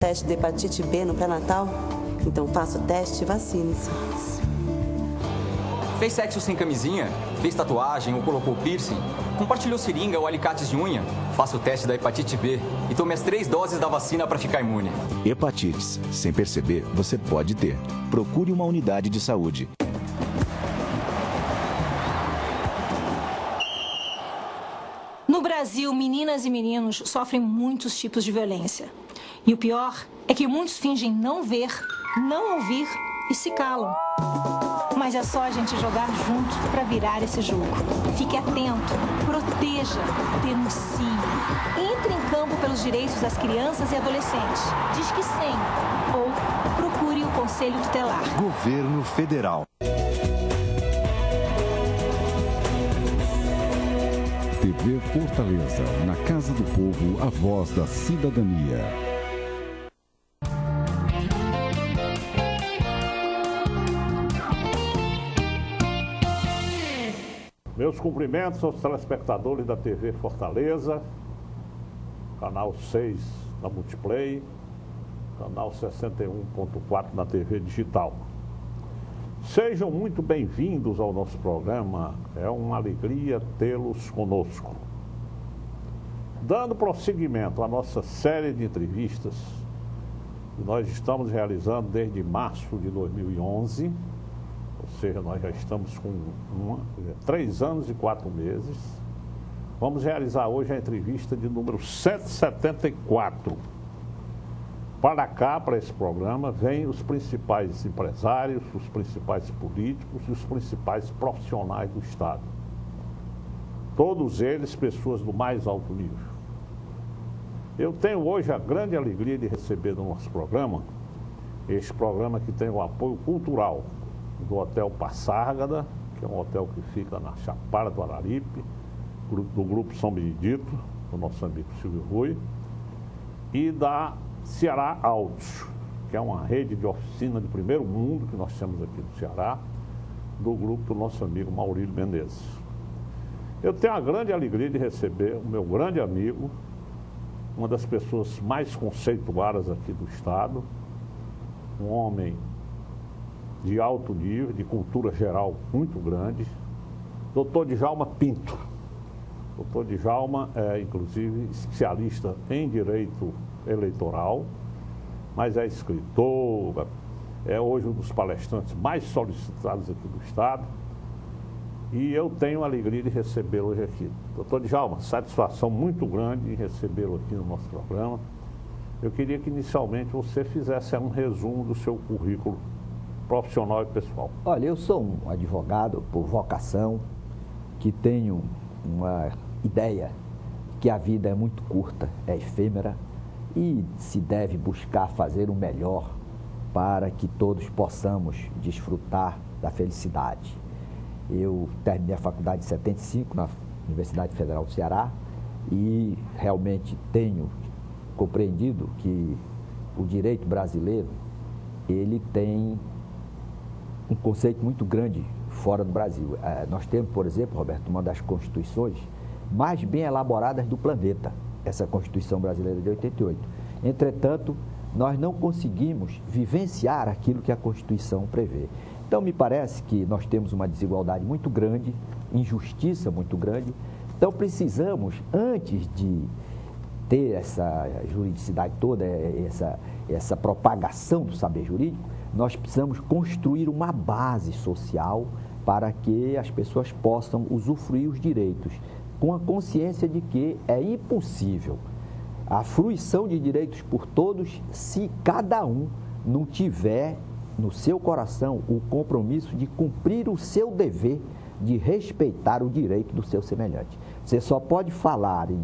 teste de hepatite B no pré-natal? Então faça o teste e vacine-se. Fez sexo sem camisinha? Fez tatuagem ou colocou piercing? Compartilhou seringa ou alicates de unha? Faça o teste da hepatite B e tome as 3 doses da vacina para ficar imune. Hepatites. Sem perceber, você pode ter. Procure uma unidade de saúde. No Brasil, meninas e meninos sofrem muitos tipos de violência. E o pior é que muitos fingem não ver, não ouvir e se calam. Mas é só a gente jogar junto para virar esse jogo. Fique atento, proteja, denuncie. Entre em campo pelos direitos das crianças e adolescentes. Disque 100 ou procure o Conselho Tutelar. Governo Federal. TV Fortaleza, na Casa do Povo, a voz da cidadania. Meus cumprimentos aos telespectadores da TV Fortaleza, canal 6 da Multiplay, canal 61.4 na TV Digital. Sejam muito bem-vindos ao nosso programa, é uma alegria tê-los conosco. Dando prosseguimento à nossa série de entrevistas, que nós estamos realizando desde março de 2011, ou seja, nós já estamos com 3 anos e 4 meses. Vamos realizar hoje a entrevista de número 174. Para cá, para esse programa, vêm os principais empresários, os principais políticos e os principais profissionais do Estado. Todos eles pessoas do mais alto nível. Eu tenho hoje a grande alegria de receber no nosso programa, este programa que tem o apoio cultural do Hotel Passárgada, que é um hotel que fica na Chapada do Araripe, do Grupo São Benedito, do nosso amigo Silvio Rui, e da Ceará Autos, que é uma rede de oficina de primeiro mundo que nós temos aqui no Ceará, do grupo do nosso amigo Maurílio Menezes. Eu tenho a grande alegria de receber o meu grande amigo, uma das pessoas mais conceituadas aqui do Estado, um homem de alto nível, de cultura geral muito grande, Dr. Djalma Pinto. Dr. Djalma é, inclusive, especialista em direito eleitoral, mas é escritor, é hoje um dos palestrantes mais solicitados aqui do Estado, e eu tenho a alegria de recebê-lo hoje aqui. Dr. Djalma, satisfação muito grande em recebê-lo aqui no nosso programa. Eu queria que inicialmente você fizesse um resumo do seu currículo profissional e pessoal. Olha, eu sou um advogado por vocação, que tenho uma ideia que a vida é muito curta, é efêmera, e se deve buscar fazer o melhor para que todos possamos desfrutar da felicidade. Eu terminei a faculdade em 75 na Universidade Federal do Ceará e realmente tenho compreendido que o direito brasileiro, ele tem um conceito muito grande fora do Brasil. Nós temos, por exemplo, Roberto, uma das constituições mais bem elaboradas do planeta, essa Constituição Brasileira de 88. Entretanto, nós não conseguimos vivenciar aquilo que a Constituição prevê. Então, me parece que nós temos uma desigualdade muito grande, injustiça muito grande. Então, precisamos, antes de ter essa juridicidade toda, essa propagação do saber jurídico, nós precisamos construir uma base social para que as pessoas possam usufruir os direitos, com a consciência de que é impossível a fruição de direitos por todos se cada um não tiver no seu coração o compromisso de cumprir o seu dever de respeitar o direito do seu semelhante. Você só pode falar em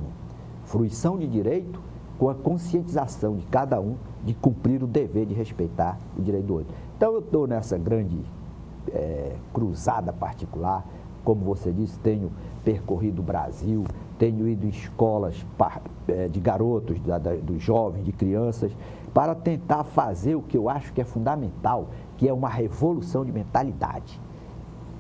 fruição de direito com a conscientização de cada um de cumprir o dever de respeitar o direito do outro. Então, eu estou nessa grande cruzada particular. Como você disse, tenho percorrido o Brasil, tenho ido em escolas de garotos, dos jovens, de crianças, para tentar fazer o que eu acho que é fundamental, que é uma revolução de mentalidade.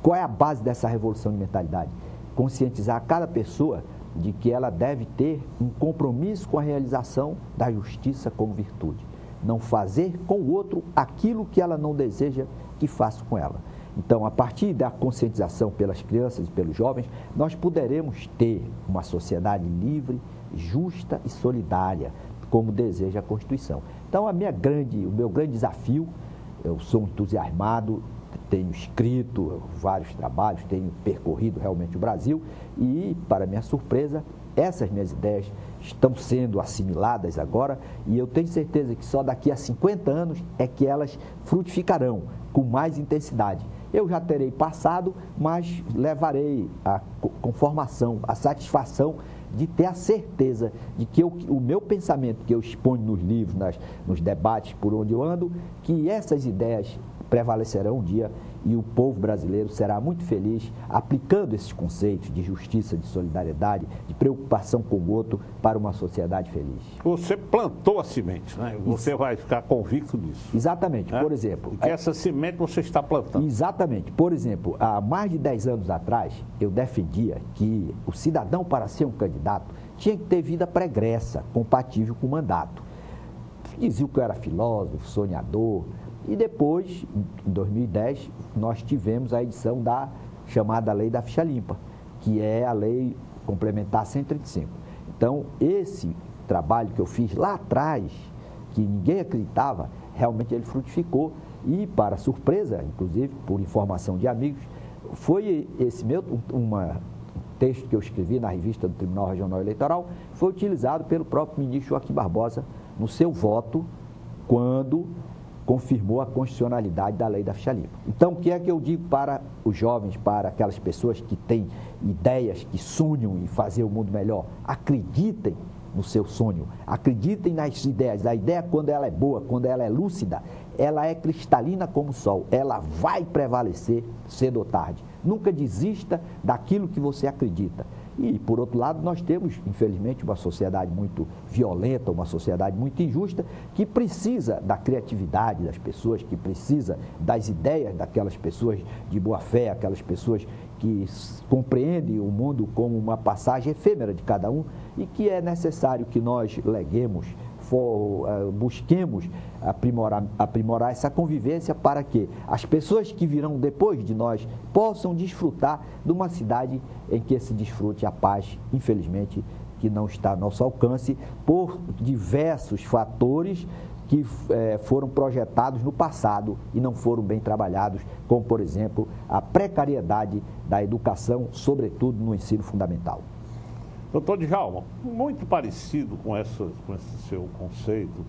Qual é a base dessa revolução de mentalidade? Conscientizar cada pessoa de que ela deve ter um compromisso com a realização da justiça como virtude. não fazer com o outro aquilo que ela não deseja que faça com ela. Então, a partir da conscientização pelas crianças e pelos jovens, nós poderemos ter uma sociedade livre, justa e solidária, como deseja a Constituição. Então, o meu grande desafio, eu sou entusiasmado, tenho escrito vários trabalhos, tenho percorrido realmente o Brasil e, para minha surpresa, essas minhas ideias estão sendo assimiladas agora e eu tenho certeza que só daqui a 50 anos é que elas frutificarão com mais intensidade. Eu já terei passado, mas levarei a conformação, a satisfação de ter a certeza de que o meu pensamento que eu exponho nos livros, nos debates por onde eu ando, que essas ideias prevalecerão um dia e o povo brasileiro será muito feliz aplicando esses conceitos de justiça, de solidariedade, de preocupação com o outro para uma sociedade feliz. Você plantou a semente, né? Você vai ficar convicto disso. Exatamente. Por exemplo... E que essa semente você está plantando. Exatamente. Por exemplo, há mais de 10 anos atrás, eu defendia que o cidadão, para ser um candidato, tinha que ter vida pregressa, compatível com o mandato. Diziam que eu era filósofo, sonhador. E depois, em 2010, nós tivemos a edição da chamada Lei da Ficha Limpa, que é a Lei Complementar 135. Então, esse trabalho que eu fiz lá atrás, que ninguém acreditava, realmente ele frutificou. E, para surpresa, inclusive, por informação de amigos, foi esse meu texto que eu escrevi na revista do Tribunal Regional Eleitoral, foi utilizado pelo próprio ministro Joaquim Barbosa no seu voto, quando confirmou a constitucionalidade da Lei da Ficha Limpa. Então, o que é que eu digo para os jovens, para aquelas pessoas que têm ideias, que sonham em fazer o mundo melhor? Acreditem no seu sonho, acreditem nas ideias. A ideia, quando ela é boa, quando ela é lúcida, ela é cristalina como o sol, ela vai prevalecer cedo ou tarde. Nunca desista daquilo que você acredita. E, por outro lado, nós temos, infelizmente, uma sociedade muito violenta, uma sociedade muito injusta, que precisa da criatividade das pessoas, que precisa das ideias daquelas pessoas de boa fé, aquelas pessoas que compreendem o mundo como uma passagem efêmera de cada um e que é necessário que nós leguemos, busquemos aprimorar essa convivência para que as pessoas que virão depois de nós possam desfrutar de uma cidade em que se desfrute a paz, infelizmente, que não está ao nosso alcance por diversos fatores que foram projetados no passado e não foram bem trabalhados, como, por exemplo, a precariedade da educação, sobretudo no ensino fundamental. Doutor Djalma, muito parecido com esse seu conceito,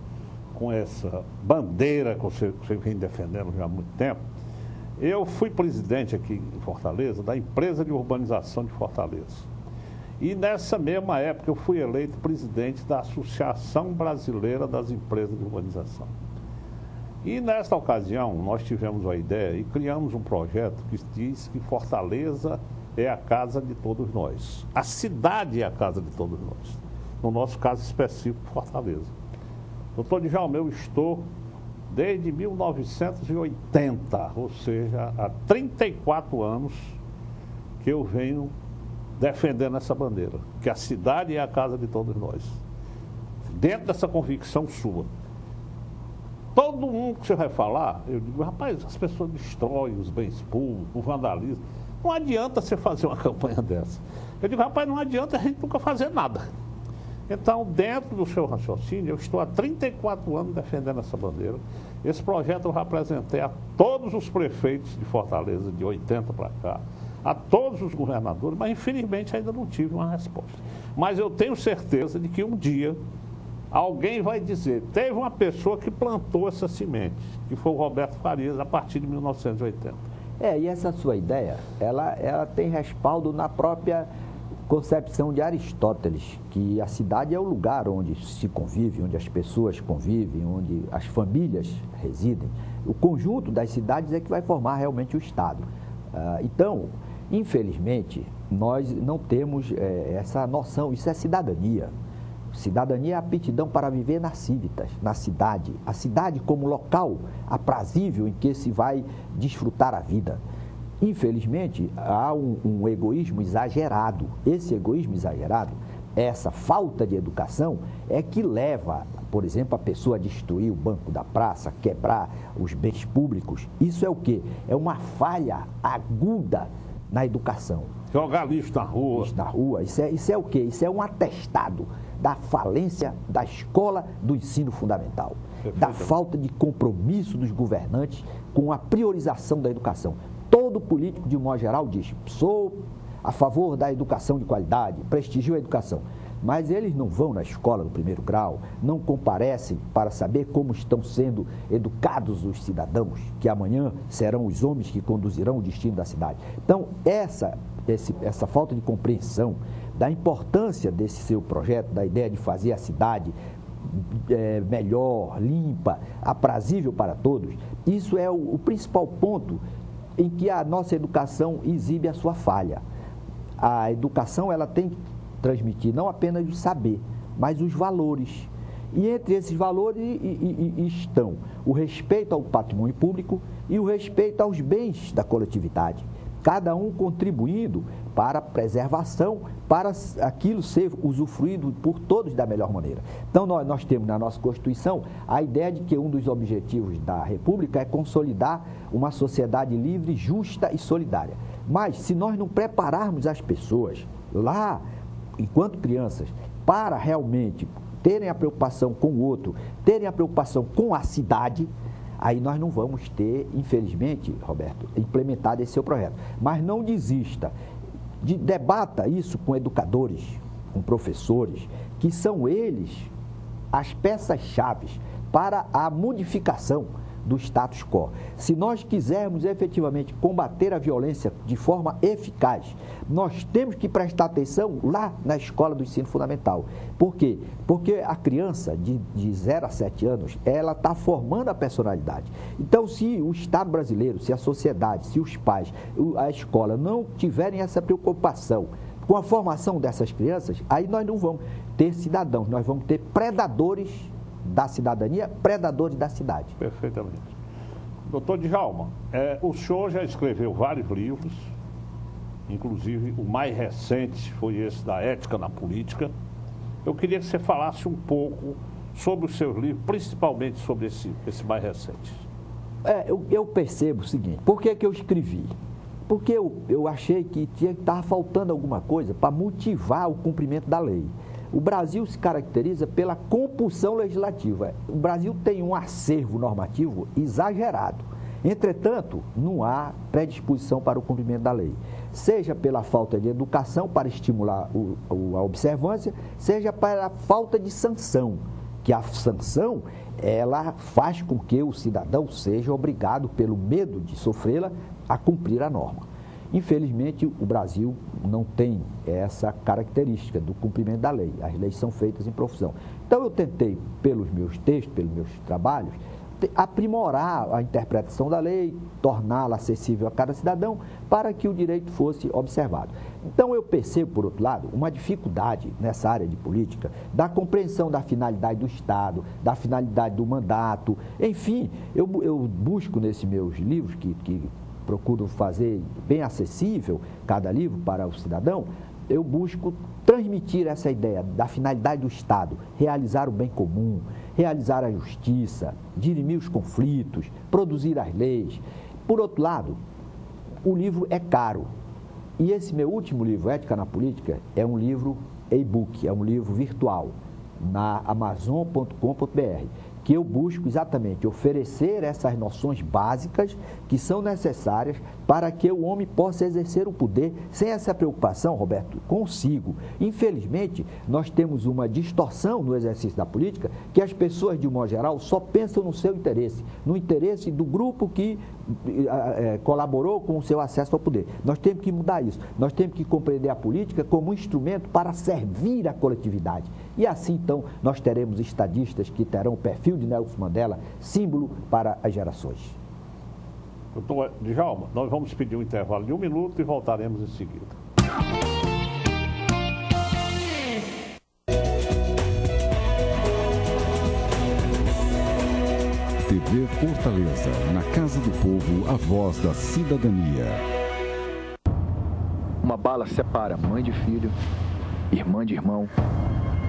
com essa bandeira que você vem defendendo já há muito tempo, eu fui presidente aqui em Fortaleza da empresa de urbanização de Fortaleza. E nessa mesma época eu fui eleito presidente da Associação Brasileira das Empresas de Urbanização. E nesta ocasião nós tivemos a ideia e criamos um projeto que diz que Fortaleza é a casa de todos nós. A cidade é a casa de todos nós. No nosso caso específico, Fortaleza. Doutor Djalma, eu estou desde 1980, ou seja, há 34 anos que eu venho defendendo essa bandeira, que a cidade é a casa de todos nós. Dentro dessa convicção sua. Todo mundo que você vai falar, eu digo, rapaz, as pessoas destroem os bens públicos, o vandalismo. Não adianta você fazer uma campanha dessa. Eu digo, rapaz, não adianta a gente nunca fazer nada. Então, dentro do seu raciocínio, eu estou há 34 anos defendendo essa bandeira. Esse projeto eu já apresentei a todos os prefeitos de Fortaleza, de 80 para cá, a todos os governadores, mas infelizmente ainda não tive uma resposta. Mas eu tenho certeza de que um dia alguém vai dizer, teve uma pessoa que plantou essa semente, que foi o Roberto Farias, a partir de 1980. E essa sua ideia, ela tem respaldo na própria concepção de Aristóteles, que a cidade é o lugar onde se convive, onde as pessoas convivem, onde as famílias residem. O conjunto das cidades é que vai formar realmente o Estado. Então, infelizmente, nós não temos essa noção, isso é cidadania. Cidadania é a aptidão para viver na cidade, a cidade como local aprazível em que se vai desfrutar a vida. Infelizmente, há um egoísmo exagerado. Esse egoísmo exagerado, essa falta de educação, é que leva por exemplo, a pessoa destruir o banco da praça, quebrar os bens públicos, isso é o quê? É uma falha aguda na educação. Jogar lixo na rua. Lixo na rua, isso é o quê? Isso é um atestado da falência da escola do ensino fundamental, da falta de compromisso dos governantes com a priorização da educação. Todo político, de modo geral, diz: sou a favor da educação de qualidade, prestigio a educação. Mas eles não vão na escola do primeiro grau, não comparecem para saber como estão sendo educados os cidadãos, que amanhã serão os homens que conduzirão o destino da cidade. Então, essa falta de compreensão da importância desse seu projeto, da ideia de fazer a cidade melhor, limpa, aprazível para todos, isso é o principal ponto em que a nossa educação exibe a sua falha. A educação, ela tem que transmitir não apenas o saber, mas os valores. E entre esses valores estão o respeito ao patrimônio público e o respeito aos bens da coletividade. Cada um contribuindo para a preservação, para aquilo ser usufruído por todos da melhor maneira. Então, nós temos na nossa Constituição a ideia de que um dos objetivos da República é consolidar uma sociedade livre, justa e solidária. Mas, se nós não prepararmos as pessoas lá, enquanto crianças, para realmente terem a preocupação com o outro, terem a preocupação com a cidade, aí nós não vamos ter, infelizmente, Roberto, implementado esse seu projeto. Mas não desista, debata isso com educadores, com professores, que são eles as peças-chave para a modificação do status quo. Se nós quisermos efetivamente combater a violência de forma eficaz, nós temos que prestar atenção lá na escola do ensino fundamental. Por quê? Porque a criança de 0 a 7 anos, ela está formando a personalidade. Então, se o Estado brasileiro, se a sociedade, se os pais, a escola não tiverem essa preocupação com a formação dessas crianças, aí nós não vamos ter cidadãos, nós vamos ter predadores da cidadania, predadores da cidade. Perfeitamente. Doutor Djalma, o senhor já escreveu vários livros, inclusive o mais recente foi esse da Ética na Política. Eu queria que você falasse um pouco sobre os seus livros, principalmente sobre esse mais recente. Eu percebo o seguinte: por que eu escrevi? Porque eu achei que estava faltando alguma coisa para motivar o cumprimento da lei. O Brasil se caracteriza pela compulsão legislativa. O Brasil tem um acervo normativo exagerado. Entretanto, não há predisposição para o cumprimento da lei. Seja pela falta de educação para estimular a observância, seja pela falta de sanção, que a sanção, ela faz com que o cidadão seja obrigado, pelo medo de sofrê-la, a cumprir a norma. Infelizmente, o Brasil não tem essa característica do cumprimento da lei. As leis são feitas em profusão. Então, eu tentei, pelos meus textos, pelos meus trabalhos, aprimorar a interpretação da lei, torná-la acessível a cada cidadão, para que o direito fosse observado. Então, eu percebo, por outro lado, uma dificuldade nessa área de política, da compreensão da finalidade do Estado, da finalidade do mandato. Enfim, eu busco nesses meus livros, que procuro fazer bem acessível cada livro para o cidadão, eu busco transmitir essa ideia da finalidade do Estado, realizar o bem comum, realizar a justiça, dirimir os conflitos, produzir as leis. Por outro lado, o livro é caro. E esse meu último livro, Ética na Política, é um livro e-book, é um livro virtual, na amazon.com.br, que eu busco exatamente oferecer essas noções básicas que são necessárias para que o homem possa exercer o poder sem essa preocupação, Roberto, consigo. Infelizmente, nós temos uma distorção no exercício da política, que as pessoas, de um modo geral, só pensam no seu interesse, no interesse do grupo que colaborou com o seu acesso ao poder. Nós temos que mudar isso. Nós temos que compreender a política como um instrumento para servir a coletividade. E assim, então, nós teremos estadistas que terão o perfil de Nelson Mandela, símbolo para as gerações. Doutor Djalma, nós vamos pedir um intervalo de 1 minuto e voltaremos em seguida. TV Fortaleza, na Casa do Povo, a voz da cidadania. Uma bala separa mãe de filho, irmã de irmão,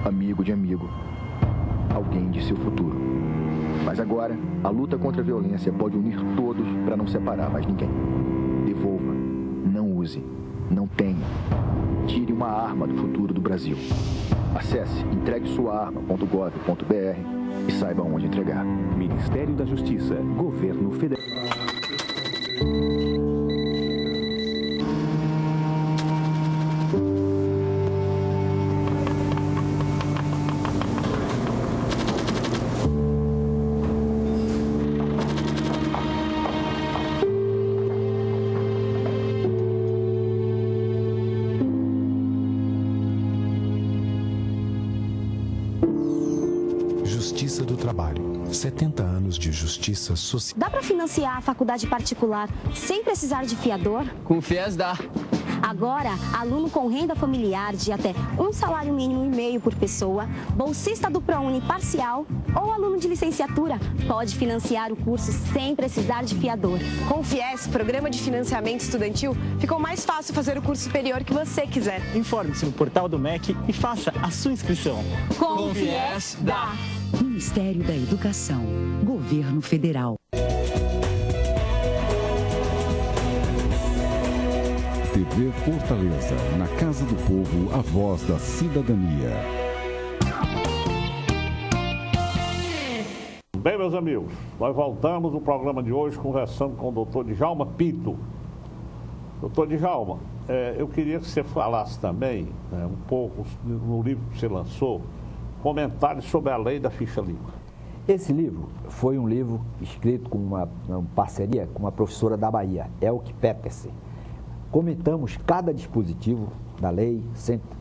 amigo de amigo. alguém de seu futuro. Mas agora, a luta contra a violência pode unir todos para não separar mais ninguém. Devolva, não use, não tenha. Tire uma arma do futuro do Brasil. Acesse entreguesuaarma.gov.br e saiba onde entregar. Ministério da Justiça, Governo Federal. Justiça do Trabalho. 70 anos de justiça social. Dá para financiar a faculdade particular sem precisar de fiador? Com o FIES dá. Agora, aluno com renda familiar de até um salário mínimo e meio por pessoa, bolsista do ProUni parcial ou aluno de licenciatura pode financiar o curso sem precisar de fiador. Com o FIES, Programa de Financiamento Estudantil, ficou mais fácil fazer o curso superior que você quiser. Informe-se no portal do MEC e faça a sua inscrição. Com o FIES, dá. Ministério da Educação, Governo Federal. TV Fortaleza, na Casa do Povo, a voz da cidadania. Bem, meus amigos, nós voltamos no programa de hoje conversando com o doutor Djalma Pinto. Doutor Djalma, eu queria que você falasse também, um pouco, no livro que você lançou, comentários sobre a lei da ficha limpa. Esse livro foi um livro escrito com uma parceria com uma professora da Bahia, Elke Petersen. Comentamos cada dispositivo da lei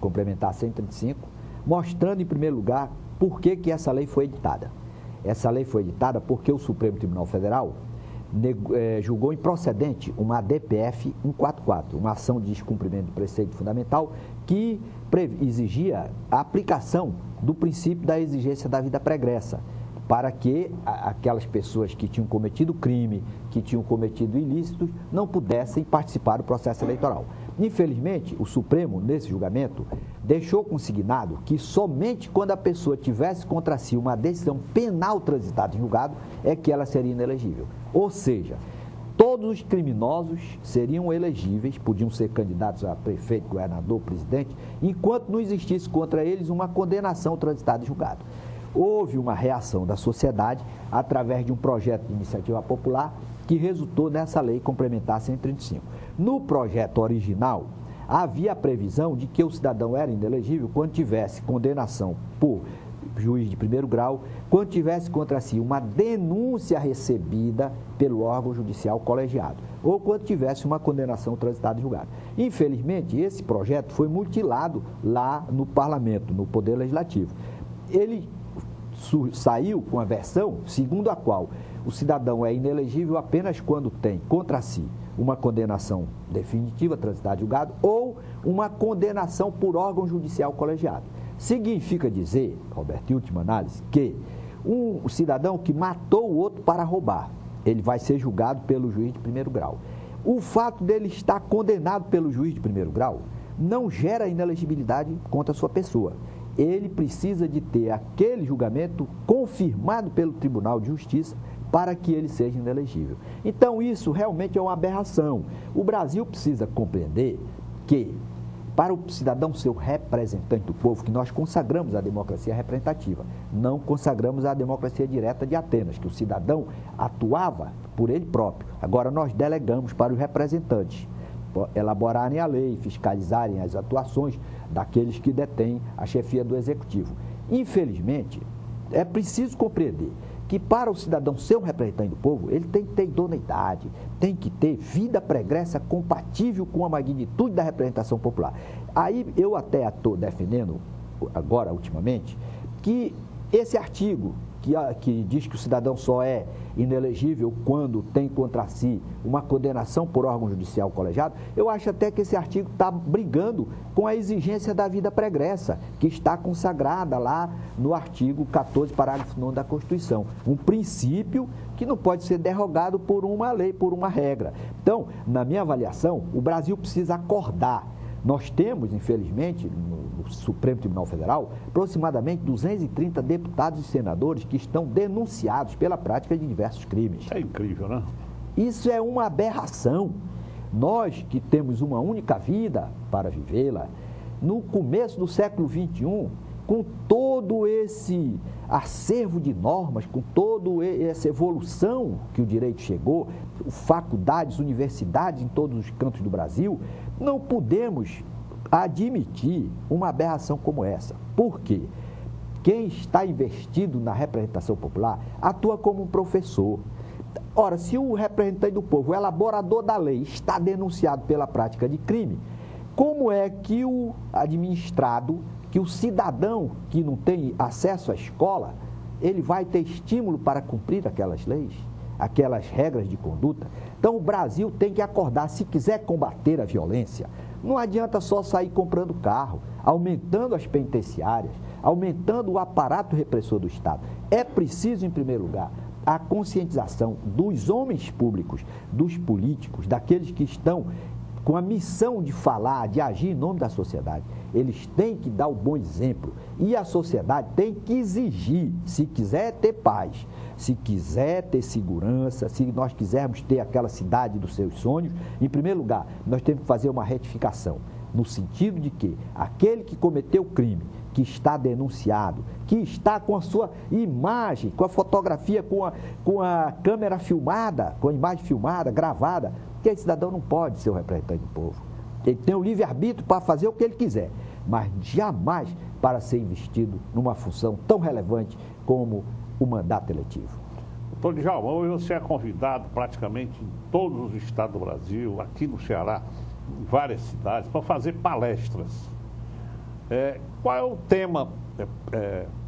complementar 135, mostrando em primeiro lugar por que essa lei foi editada. Essa lei foi editada porque o Supremo Tribunal Federal julgou improcedente uma ADPF 144, uma ação de descumprimento do preceito fundamental que exigia a aplicação do princípio da exigência da vida pregressa, para que aquelas pessoas que tinham cometido crime, que tinham cometido ilícitos, não pudessem participar do processo eleitoral. Infelizmente, o Supremo, nesse julgamento, deixou consignado que somente quando a pessoa tivesse contra si uma decisão penal transitada em julgado, é que ela seria inelegível. Ou seja, todos os criminosos seriam elegíveis, podiam ser candidatos a prefeito, governador, presidente, enquanto não existisse contra eles uma condenação transitada em julgado. Houve uma reação da sociedade através de um projeto de iniciativa popular que resultou nessa lei complementar 135. No projeto original, havia a previsão de que o cidadão era inelegível quando tivesse condenação por juiz de primeiro grau, quando tivesse contra si uma denúncia recebida pelo órgão judicial colegiado, ou quando tivesse uma condenação transitada em julgado. Infelizmente, esse projeto foi mutilado lá no Parlamento, no Poder Legislativo. Ele saiu com a versão segundo a qual o cidadão é inelegível apenas quando tem contra si uma condenação definitiva, transitada em julgado, ou uma condenação por órgão judicial colegiado. Significa dizer, Roberto, em última análise, que um cidadão que matou o outro para roubar, ele vai ser julgado pelo juiz de primeiro grau. O fato dele estar condenado pelo juiz de primeiro grau não gera inelegibilidade contra a sua pessoa. Ele precisa de ter aquele julgamento confirmado pelo Tribunal de Justiça para que ele seja inelegível. Então, isso realmente é uma aberração. O Brasil precisa compreender que, para o cidadão ser o representante do povo, que nós consagramos a democracia representativa, não consagramos a democracia direta de Atenas, que o cidadão atuava por ele próprio. Agora, nós delegamos para os representantes elaborarem a lei, fiscalizarem as atuações daqueles que detêm a chefia do Executivo. Infelizmente, é preciso compreender que para o cidadão ser um representante do povo, ele tem que ter idoneidade, tem que ter vida pregressa compatível com a magnitude da representação popular. Aí eu até estou defendendo, agora, ultimamente, que esse artigo que diz que o cidadão só é inelegível quando tem contra si uma condenação por órgão judicial colegiado, eu acho até que esse artigo está brigando com a exigência da vida pregressa, que está consagrada lá no artigo 14, parágrafo 9 da Constituição. Um princípio que não pode ser derrogado por uma lei, por uma regra. Então, na minha avaliação, o Brasil precisa acordar Nós temos, infelizmente, no Supremo Tribunal Federal, aproximadamente 230 deputados e senadores que estão denunciados pela prática de diversos crimes. É incrível, né? Isso é uma aberração. Nós que temos uma única vida para vivê-la, no começo do século XXI, com todo esse acervo de normas, com toda essa evolução que o direito chegou, faculdades, universidades em todos os cantos do Brasil, não podemos admitir uma aberração como essa. Por quê? Quem está investido na representação popular atua como um professor. Ora, se o representante do povo, o elaborador da lei, está denunciado pela prática de crime, como é que o administrado, que o cidadão que não tem acesso à escola, ele vai ter estímulo para cumprir aquelas leis, aquelas regras de conduta? Então, o Brasil tem que acordar. Se quiser combater a violência, não adianta só sair comprando carro, aumentando as penitenciárias, aumentando o aparato repressor do Estado. É preciso, em primeiro lugar, a conscientização dos homens públicos, dos políticos, daqueles que estão com a missão de falar, de agir em nome da sociedade. Eles têm que dar o bom exemplo. E a sociedade tem que exigir, se quiser ter paz, se quiser ter segurança, se nós quisermos ter aquela cidade dos seus sonhos, em primeiro lugar, nós temos que fazer uma retificação, no sentido de que aquele que cometeu o crime, que está denunciado, que está com a sua imagem, com a fotografia, com a câmera filmada, com a imagem filmada, gravada, que esse cidadão não pode ser o representante do povo. Ele tem o livre-arbítrio para fazer o que ele quiser, mas jamais para ser investido numa função tão relevante como o mandato eletivo. Doutor Djalma, hoje você é convidado praticamente em todos os estados do Brasil, aqui no Ceará, em várias cidades, para fazer palestras. Qual é o tema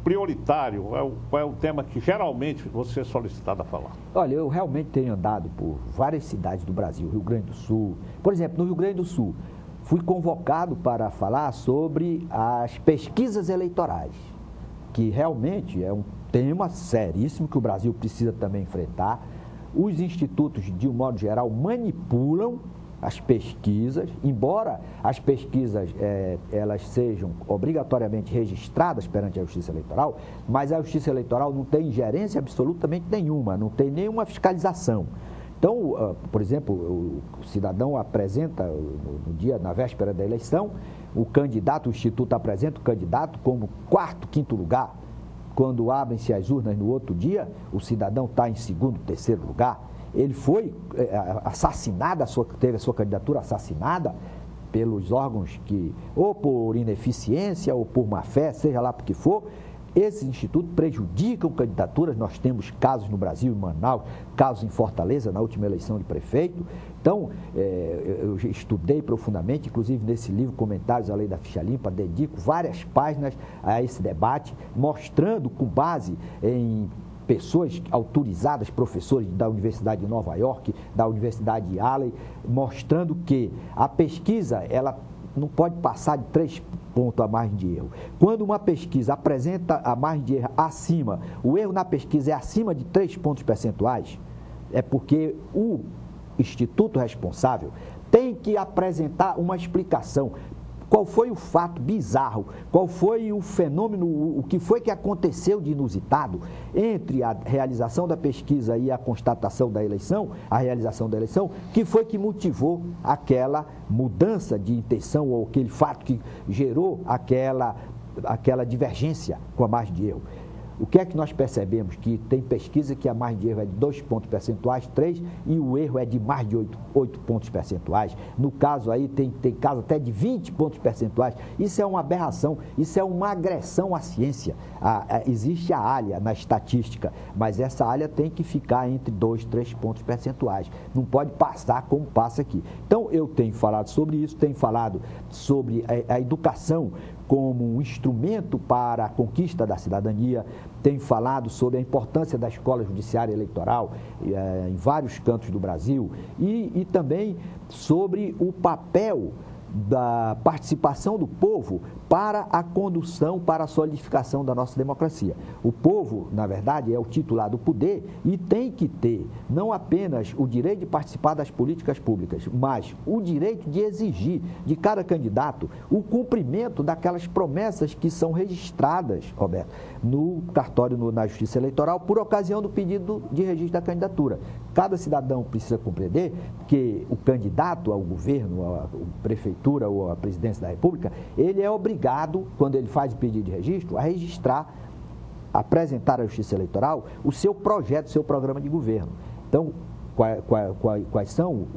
prioritário, qual é o tema que geralmente você é solicitado a falar? Olha, eu realmente tenho andado por várias cidades do Brasil, Rio Grande do Sul. Por exemplo, no Rio Grande do Sul, fui convocado para falar sobre as pesquisas eleitorais, que realmente é um tema seríssimo que o Brasil precisa também enfrentar. Os institutos, de um modo geral, manipulam as pesquisas, embora as pesquisas elas sejam obrigatoriamente registradas perante a Justiça Eleitoral, mas a Justiça Eleitoral não tem ingerência absolutamente nenhuma, não tem nenhuma fiscalização. Então, por exemplo, o cidadão apresenta no dia, na véspera da eleição, o candidato, o Instituto apresenta o candidato como quarto, quinto lugar. Quando abrem-se as urnas no outro dia, o cidadão está em segundo, terceiro lugar. Ele foi assassinado, teve a sua candidatura assassinada pelos órgãos que, ou por ineficiência, ou por má fé, seja lá por que for. Esses institutos prejudicam candidaturas. Nós temos casos no Brasil, em Manaus, casos em Fortaleza, na última eleição de prefeito. Então, eu estudei profundamente, inclusive nesse livro, Comentários à Lei da Ficha Limpa, dedico várias páginas a esse debate, mostrando com base em pessoas autorizadas, professores da Universidade de Nova York, da Universidade de Yale, mostrando que a pesquisa, ela não pode passar de 3 pontos a margem de erro. Quando uma pesquisa apresenta a margem de erro acima, o erro na pesquisa é acima de 3 pontos percentuais, é porque o instituto responsável tem que apresentar uma explicação. Qual foi o fato bizarro, qual foi o fenômeno, o que foi que aconteceu de inusitado entre a realização da pesquisa e a constatação da eleição, a realização da eleição, que foi que motivou aquela mudança de intenção ou aquele fato que gerou aquela divergência com a margem de erro. O que é que nós percebemos? Que tem pesquisa que a margem de erro é de 2 pontos percentuais, 3, e o erro é de mais de 8 pontos percentuais. No caso aí, tem caso até de 20 pontos percentuais. Isso é uma aberração, isso é uma agressão à ciência. Existe a alha na estatística, mas essa alha tem que ficar entre 2 e 3 pontos percentuais. Não pode passar como passa aqui. Então, eu tenho falado sobre isso, tenho falado sobre a educação como um instrumento para a conquista da cidadania, tem falado sobre a importância da escola judiciária eleitoral em vários cantos do Brasil e também sobre o papel da participação do povo para a condução, para a solidificação da nossa democracia. O povo, na verdade, é o titular do poder e tem que ter não apenas o direito de participar das políticas públicas, mas o direito de exigir de cada candidato o cumprimento daquelas promessas que são registradas, Roberto, no cartório, na Justiça Eleitoral, por ocasião do pedido de registro da candidatura. Cada cidadão precisa compreender que o candidato ao governo, à prefeitura ou à presidência da República, ele é obrigado, quando ele faz o pedido de registro, a registrar, apresentar à Justiça Eleitoral o seu projeto, o seu programa de governo. Então, quais são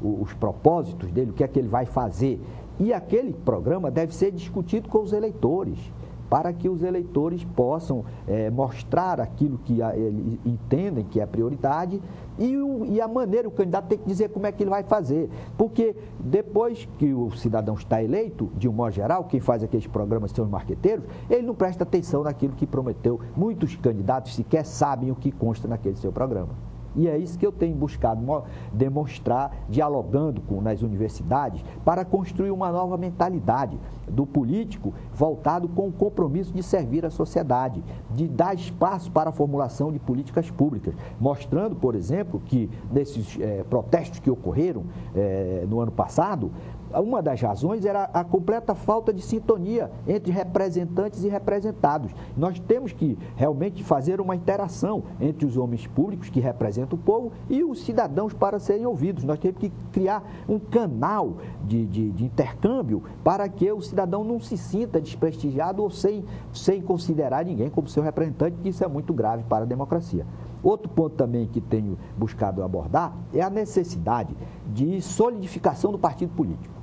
os propósitos dele, o que é que ele vai fazer. E aquele programa deve ser discutido com os eleitores, para que os eleitores possam mostrar aquilo que eles entendem que é prioridade e a maneira, o candidato tem que dizer como é que ele vai fazer. Porque depois que o cidadão está eleito, de um modo geral, quem faz aqueles programas são os marqueteiros, ele não presta atenção naquilo que prometeu. Muitos candidatos sequer sabem o que consta naquele seu programa. E é isso que eu tenho buscado demonstrar, dialogando nas universidades, para construir uma nova mentalidade do político voltado com o compromisso de servir a sociedade, de dar espaço para a formulação de políticas públicas, mostrando, por exemplo, que nesses protestos que ocorreram no ano passado, uma das razões era a completa falta de sintonia entre representantes e representados. Nós temos que realmente fazer uma interação entre os homens públicos que representam o povo e os cidadãos para serem ouvidos. Nós temos que criar um canal de intercâmbio para que o cidadão não se sinta desprestigiado ou sem considerar ninguém como seu representante, que isso é muito grave para a democracia. Outro ponto também que tenho buscado abordar é a necessidade de solidificação do partido político.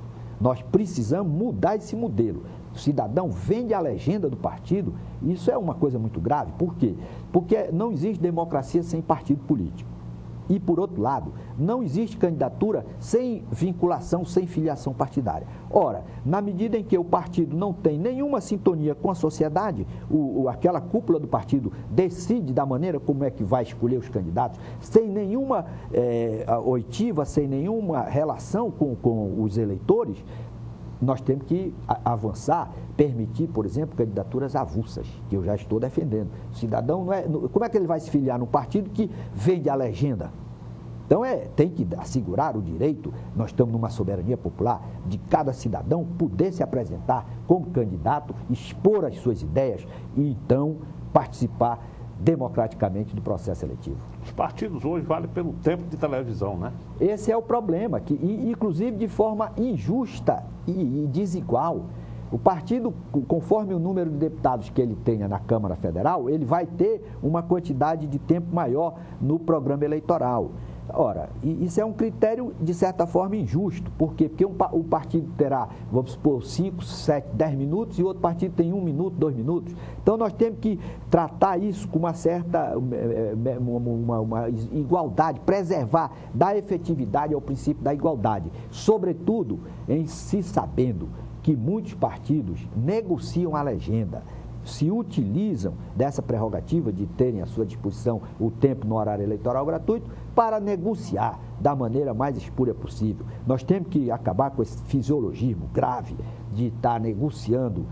Nós precisamos mudar esse modelo. O cidadão vende a legenda do partido, isso é uma coisa muito grave. Por quê? Porque não existe democracia sem partido político. E, por outro lado, não existe candidatura sem vinculação, sem filiação partidária. Ora, na medida em que o partido não tem nenhuma sintonia com a sociedade, aquela cúpula do partido decide da maneira como é que vai escolher os candidatos, sem nenhuma oitiva, sem nenhuma relação com os eleitores, nós temos que avançar, permitir, por exemplo, candidaturas avulsas, que eu já estou defendendo. O cidadão como é que ele vai se filiar num partido que vende a legenda? Então, tem que assegurar o direito, nós estamos numa soberania popular, de cada cidadão poder se apresentar como candidato, expor as suas ideias e, então, participar democraticamente do processo eletivo. Os partidos hoje valem pelo tempo de televisão, né? Esse é o problema, inclusive de forma injusta e desigual. O partido, conforme o número de deputados que ele tenha na Câmara Federal, ele vai ter uma quantidade de tempo maior no programa eleitoral. Ora, isso é um critério, de certa forma, injusto. Por quê? Porque um partido terá, vamos supor, 5, 7, 10 minutos e outro partido tem 1 minuto, 2 minutos. Então, nós temos que tratar isso com uma certa uma igualdade, preservar, dar efetividade ao princípio da igualdade. Sobretudo, em se sabendo que muitos partidos negociam a legenda, se utilizam dessa prerrogativa de terem à sua disposição o tempo no horário eleitoral gratuito para negociar da maneira mais espúria possível. Nós temos que acabar com esse fisiologismo grave de estar negociando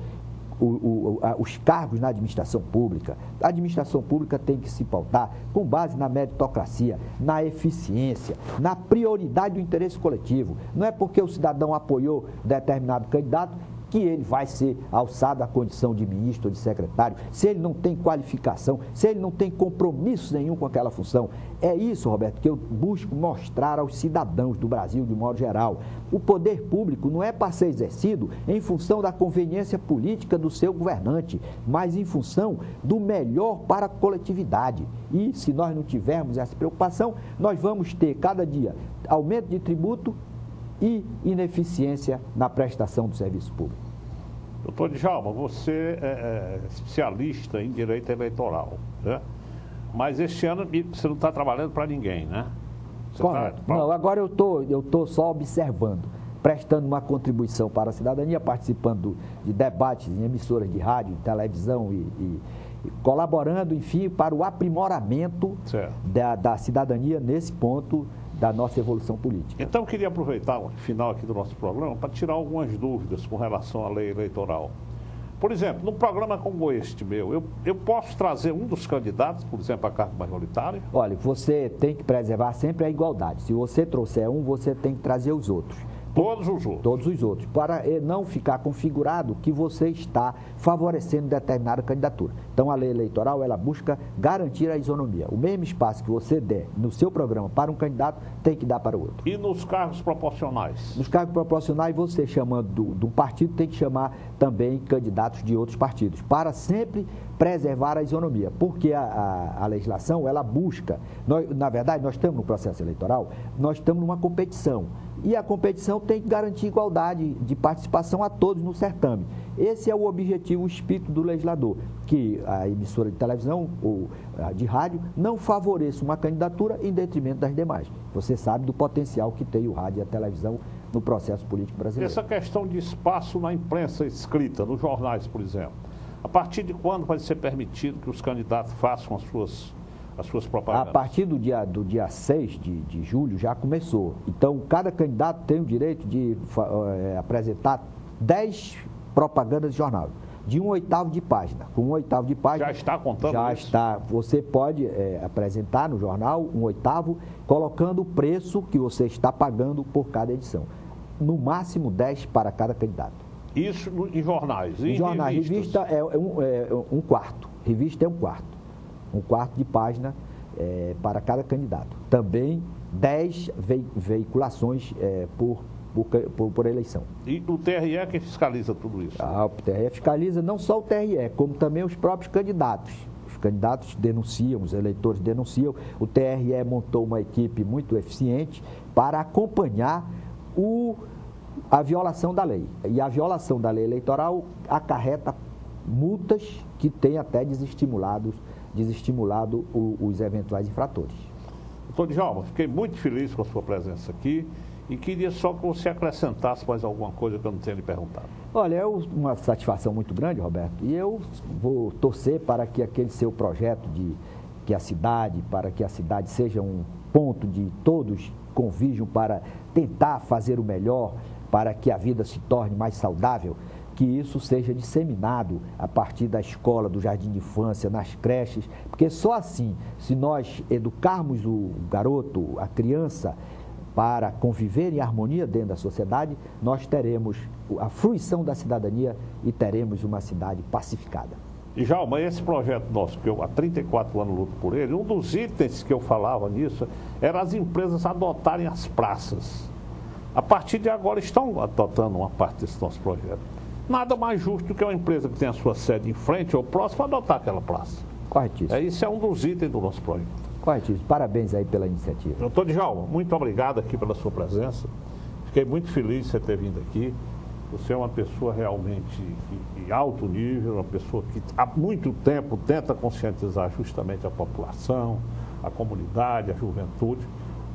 os cargos na administração pública. A administração pública tem que se pautar com base na meritocracia, na eficiência, na prioridade do interesse coletivo. Não é porque o cidadão apoiou determinado candidato que ele vai ser alçado à condição de ministro ou de secretário, se ele não tem qualificação, se ele não tem compromisso nenhum com aquela função. É isso, Roberto, que eu busco mostrar aos cidadãos do Brasil, de modo geral. O poder público não é para ser exercido em função da conveniência política do seu governante, mas em função do melhor para a coletividade. E se nós não tivermos essa preocupação, nós vamos ter cada dia aumento de tributo e ineficiência na prestação do serviço público. Doutor Djalma, você é especialista em direito eleitoral, né? Mas este ano você não está trabalhando para ninguém, né? Correto. Não, agora eu estou só observando, prestando uma contribuição para a cidadania, participando de debates em emissoras de rádio, televisão e colaborando, enfim, para o aprimoramento da cidadania nesse ponto da nossa evolução política. Então, eu queria aproveitar o final aqui do nosso programa para tirar algumas dúvidas com relação à lei eleitoral. Por exemplo, num programa como este meu, eu posso trazer um dos candidatos, por exemplo, a cargo majoritário? Olha, você tem que preservar sempre a igualdade. Se você trouxer um, você tem que trazer os outros. Todos os outros? Todos os outros, para não ficar configurado que você está favorecendo determinada candidatura. Então, a lei eleitoral, ela busca garantir a isonomia. O mesmo espaço que você der no seu programa para um candidato, tem que dar para o outro. E nos cargos proporcionais? Nos cargos proporcionais, você chamando do partido, tem que chamar também candidatos de outros partidos, para sempre preservar a isonomia. Porque a legislação, ela busca, na verdade, nós estamos no processo eleitoral, nós estamos numa competição. E a competição tem que garantir igualdade de participação a todos no certame. Esse é o objetivo, o espírito do legislador, que a emissora de televisão ou de rádio não favoreça uma candidatura em detrimento das demais. Você sabe do potencial que tem o rádio e a televisão no processo político brasileiro. Essa questão de espaço na imprensa escrita, nos jornais, por exemplo, a partir de quando vai ser permitido que os candidatos façam as suas propagandas? A partir do dia 6 de julho já começou. Então, cada candidato tem o direito de apresentar 10 propagandas de jornal, de 1/8 de página. Com 1/8 de página... Já está contando já isso? Está. Você pode apresentar no jornal 1/8, colocando o preço que você está pagando por cada edição. No máximo 10 para cada candidato. Isso em jornais? Em jornais. Revista é um quarto. Revista é um quarto. Um quarto de página para cada candidato. Também 10 veiculações por eleição. E o TRE é quem fiscaliza tudo isso? O TRE fiscaliza não só o TRE, como também os próprios candidatos. Os candidatos denunciam, os eleitores denunciam. O TRE montou uma equipe muito eficiente para acompanhar a violação da lei. E a violação da lei eleitoral acarreta multas que têm até desestimulado os eventuais infratores. Doutor Djalma, fiquei muito feliz com a sua presença aqui e queria só que você acrescentasse mais alguma coisa que eu não tenha lhe perguntado. Olha, é uma satisfação muito grande, Roberto, e eu vou torcer para que aquele seu projeto para que a cidade seja um ponto de todos convijam para tentar fazer o melhor, para que a vida se torne mais saudável, que isso seja disseminado a partir da escola, do jardim de infância, nas creches, porque só assim, se nós educarmos o garoto, a criança, para conviver em harmonia dentro da sociedade, nós teremos a fruição da cidadania e teremos uma cidade pacificada. Djalma, esse projeto nosso, que eu há 34 anos luto por ele, um dos itens que eu falava nisso era as empresas adotarem as praças. A partir de agora estão adotando uma parte desse nosso projeto. Nada mais justo do que uma empresa que tem a sua sede em frente ou próximo adotar aquela praça. Corretíssimo. Isso é um dos itens do nosso projeto. Corretíssimo. Parabéns aí pela iniciativa. Doutor Djalma, muito obrigado aqui pela sua presença. Fiquei muito feliz de você ter vindo aqui. Você é uma pessoa realmente de alto nível, uma pessoa que há muito tempo tenta conscientizar justamente a população, a comunidade, a juventude,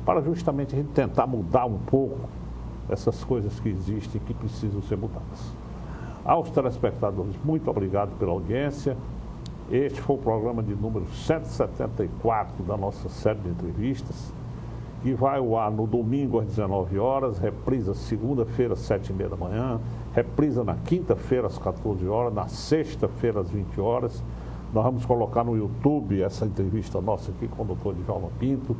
para justamente a gente tentar mudar um pouco essas coisas que existem e que precisam ser mudadas. Aos telespectadores, muito obrigado pela audiência. Este foi o programa de número 174 da nossa série de entrevistas, que vai ao ar no domingo às 19 horas, reprisa segunda-feira às 7h30 da manhã, reprisa na quinta-feira às 14 horas, na sexta-feira às 20 horas. Nós vamos colocar no YouTube essa entrevista nossa aqui com o doutor Djalma Pinto,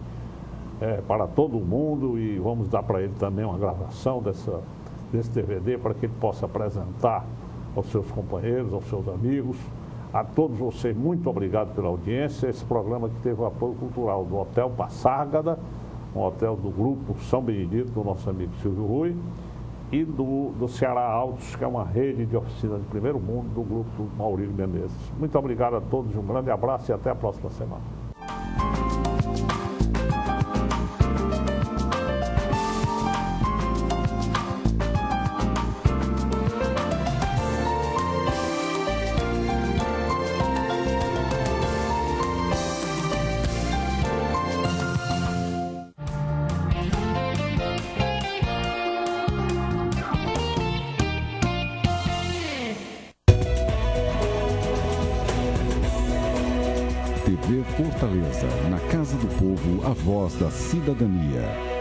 para todo mundo, e vamos dar para ele também uma gravação desse DVD para que ele possa apresentar aos seus companheiros, aos seus amigos. A todos vocês, muito obrigado pela audiência. Esse programa que teve o apoio cultural do Hotel Passárgada, um hotel do Grupo São Benedito, do nosso amigo Silvio Rui, e do Ceará Autos, que é uma rede de oficina de primeiro mundo do Grupo Maurílio Menezes. Muito obrigado a todos, um grande abraço e até a próxima semana. TV Fortaleza, na Casa do Povo, a voz da cidadania.